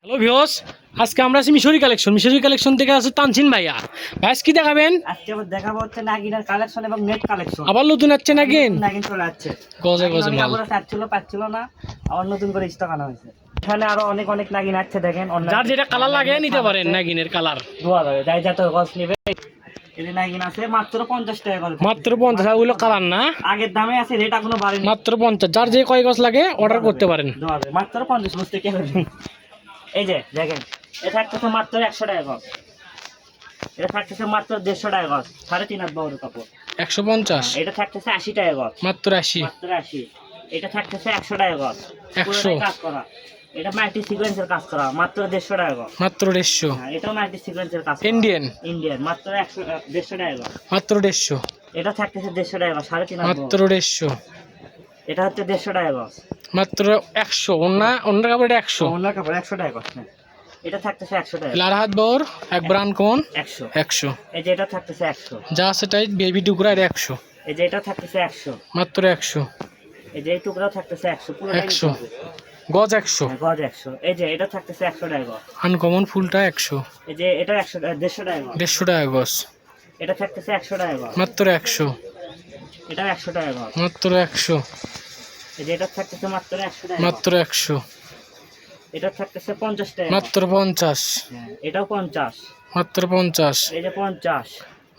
Hello viewers, আজকে আমরা আছি মিশরি কালেকশন থেকে আছে তানজিন ভাইয়া। ভাই কি দেখাবেন? আজকে আবার দেখাবো হচ্ছে নাগিনের কালেকশন এবং নেট কালেকশন। আবার নতুন আছে নাগিন চলে যাচ্ছে গজে মাল। আমরা পাচ্ছিল না, আবার নতুন করে স্টক আনা হয়েছে। এখানে আরো অনেক নাগিন আছে, দেখেন যার যেটা কালার লাগে নিতে পারেন। নাগিনের কালার ধোয়া যাবে, যাই যত গছ নেবে। এই নাগিন আছে মাত্র 50 টাকা করে, মাত্র 50। ওগুলো কালার না, আগের দামে আছে, রেট এখনো বাড়েনি। মাত্র 50। যার যে কয় গছ লাগে অর্ডার করতে পারেন। ধোয়া যাবে মাত্র 50। বুঝতে কি হবে? এই যে দেখেন, এটা থাকতেছে মাত্র 100 টাকা গছ। এটা থাকতেছে মাত্র 150 টাকা গছ, 3.5 হাত বড় কাপড় 150। এটা থাকতেছে 80 টাকা গছ, মাত্র 80। মাত্র 80। এটা থাকতেছে 100 টাকা গছ, 100 কাজ করা। এটা মাল্টি সিকোয়েন্সের কাজ করা, মাত্র 150 টাকা গছ। মাত্র 150। এটাও মাল্টি সিকোয়েন্সের কাজ, ইন্ডিয়ান মাত্র 150 টাকা গছ। মাত্র 150। এটা থাকতেছে 150 টাকা গছ, 3.5 হাত মাত্র বড়। 150। এটা হচ্ছে 150 টাকা গছ, মাত্র 100। অন্য কাপড় 100। অন্য কাপড় 100 টাকা গছ। না, এটা থাকতেছে 100 টাকা, লাল হাত বর একবার আনকমন 100। 100। এই যে এটা থাকতেছে 100। যা আছে টাইট বেবি টুকরা 100। এই যে এটা থাকতেছে 100। মাত্র 100। এই যে এই টুকরাও থাকতেছে 100, পুরো 100 গজ 100। গজ 100। এই যে এটা থাকতেছে 100 টাকা গজ। আনকমন ফুলটা 100। এই যে এটা 150 টাকা গজ। 150 টাকা গজ। এটা থাকতেছে 100 টাকা গজ। মাত্র 100। এটা 100 টাকা গজ। মাত্র 100। এই যে এটা থাকতেছে মাত্র 100 টাকা গজ। মাত্র 100। এটা থাকতেছে 50 টাকা গজ। মাত্র 50। এটাও 50। মাত্র 50। এই যে 50।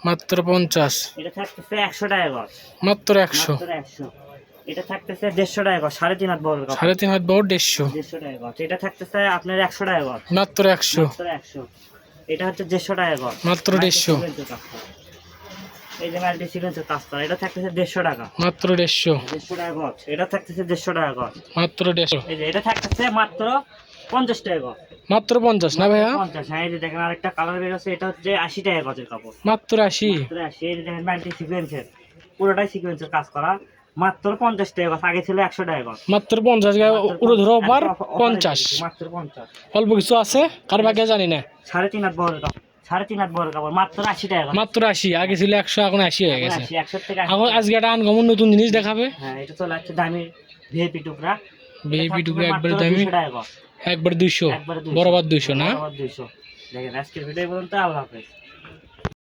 মাত্র 50। এটা থাকতেছে 100 টাকা গজ। মাত্র 100। মাত্র 100। এটা থাকতেছে 150 টাকা গজ, 3.5 হাত বড় কাপড়, 3.5 হাত বড় 150। 150 টাকা গজ। এটা থাকতেছে আপনার 100 টাকা গজ। মাত্র 100। মাত্র 100। এটা হচ্ছে 150 টাকা গজ, মাত্র 150। এই যে মাল্টি সিকোয়েন্সের কাজ করা, এটা থাকতেছে 150 টাকা, মাত্র 150। 150 টাকা গজ। এটা থাকতেছে 150 টাকা গজ। মাত্র 150। এই যে এটা থাকতেছে মাত্র 50 টাকা গজ। মাত্র 50 না ভাইয়া? 50। হ্যাঁ, এই যে দেখেন আরেকটা কালার বের হচ্ছে, এটা হচ্ছে 80 টাকা গজের কাপড়, মাত্র 80। মাত্র 80। এই যে দেখেন মাল্টি সিকোয়েন্সের, পুরোটাই সিকোয়েন্সের কাজ করা, মাত্র 50 টাকা গজ। আগে ছিল 100 টাকা গজ, মাত্র 50 পুরো ধরো আবার 50। মাত্র 50। অল্প কিছু আছে কার ভাগে জানি না। 3.5 হাত বড় কাপড়, 3.5 হাত বড় কাপড়, মাত্র 80 টাকা গজ। মাত্র 80। আগে ছিল 100, এখন 80 হয়ে গেছে। 100 থেকে 80 এখন আজকে একটা আনকমন নতুন জিনিস দেখাবে। হ্যাঁ, এটা চলে যাচ্ছে দামি ভিআইপি টুকরা। বেবি টুকরা একবার মাত্র দামি, 200 টাকা গজ। একবার 200, একবারে 200, বরাবর 200 না? বরাবর 200। দেখেন আজকের ভিডিও পর্যন্ত, আল্লাহ হাফেজ।